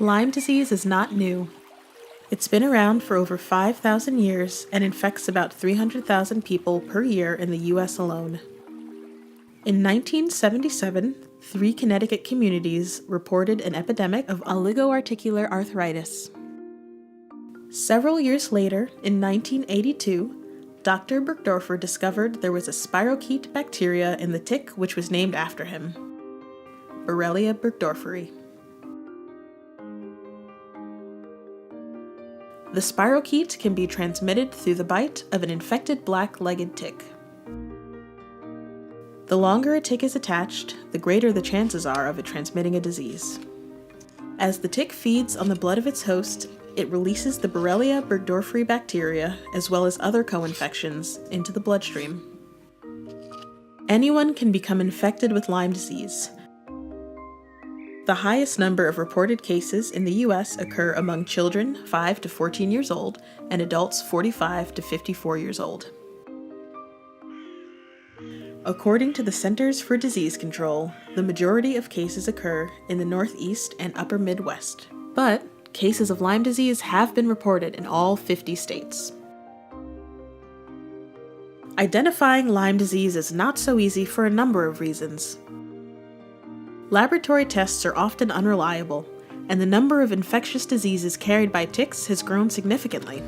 Lyme disease is not new. It's been around for over 5,000 years and infects about 300,000 people per year in the US alone. In 1977, 3 Connecticut communities reported an epidemic of oligoarticular arthritis. Several years later, in 1982, Dr. Burgdorfer discovered there was a spirochete bacteria in the tick which was named after him, Borrelia burgdorferi. The spirochete can be transmitted through the bite of an infected black-legged tick. The longer a tick is attached, the greater the chances are of it transmitting a disease. As the tick feeds on the blood of its host, it releases the Borrelia burgdorferi bacteria, as well as other co-infections, into the bloodstream. Anyone can become infected with Lyme disease. The highest number of reported cases in the U.S. occur among children 5 to 14 years old and adults 45 to 54 years old. According to the Centers for Disease Control, the majority of cases occur in the Northeast and Upper Midwest, but cases of Lyme disease have been reported in all 50 states. Identifying Lyme disease is not so easy for a number of reasons. Laboratory tests are often unreliable, and the number of infectious diseases carried by ticks has grown significantly.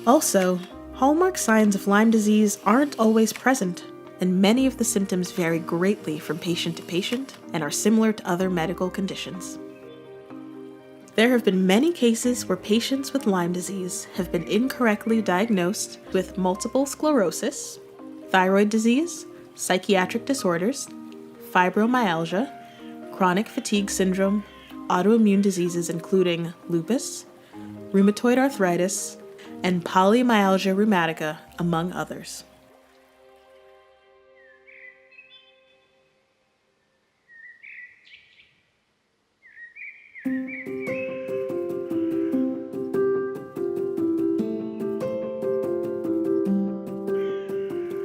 Also, hallmark signs of Lyme disease aren't always present, and many of the symptoms vary greatly from patient to patient and are similar to other medical conditions. There have been many cases where patients with Lyme disease have been incorrectly diagnosed with multiple sclerosis, thyroid disease, psychiatric disorders, fibromyalgia, chronic fatigue syndrome, autoimmune diseases including lupus, rheumatoid arthritis, and polymyalgia rheumatica, among others.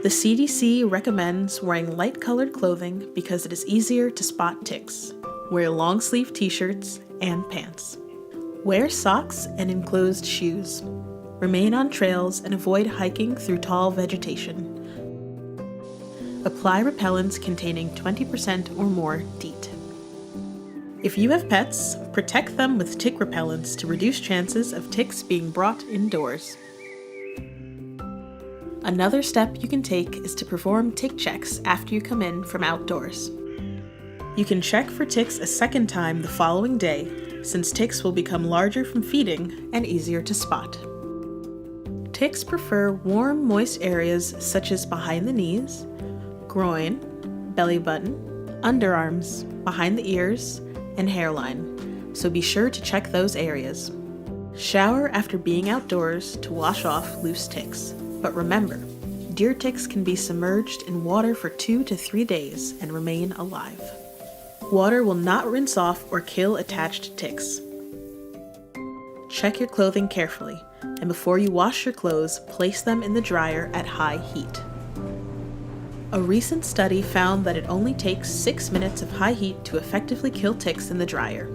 The CDC recommends wearing light-colored clothing because it is easier to spot ticks. Wear long-sleeve t-shirts and pants. Wear socks and enclosed shoes. Remain on trails and avoid hiking through tall vegetation. Apply repellents containing 20% or more DEET. If you have pets, protect them with tick repellents to reduce chances of ticks being brought indoors. Another step you can take is to perform tick checks after you come in from outdoors. You can check for ticks a second time the following day, since ticks will become larger from feeding and easier to spot. Ticks prefer warm, moist areas such as behind the knees, groin, belly button, underarms, behind the ears, and hairline, so be sure to check those areas. Shower after being outdoors to wash off loose ticks. But remember, deer ticks can be submerged in water for 2 to 3 days and remain alive. Water will not rinse off or kill attached ticks. Check your clothing carefully, and before you wash your clothes, place them in the dryer at high heat. A recent study found that it only takes 6 minutes of high heat to effectively kill ticks in the dryer.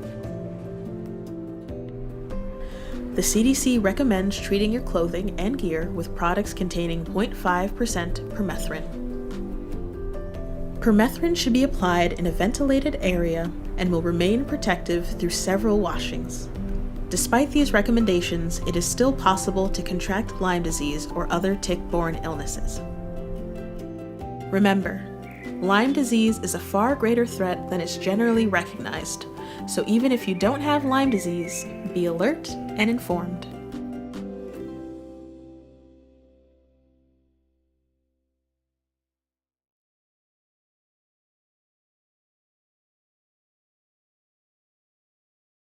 The CDC recommends treating your clothing and gear with products containing 0.5% permethrin. Permethrin should be applied in a ventilated area and will remain protective through several washings. Despite these recommendations, it is still possible to contract Lyme disease or other tick-borne illnesses. Remember, Lyme disease is a far greater threat than is generally recognized, so even if you don't have Lyme disease, be alert and informed.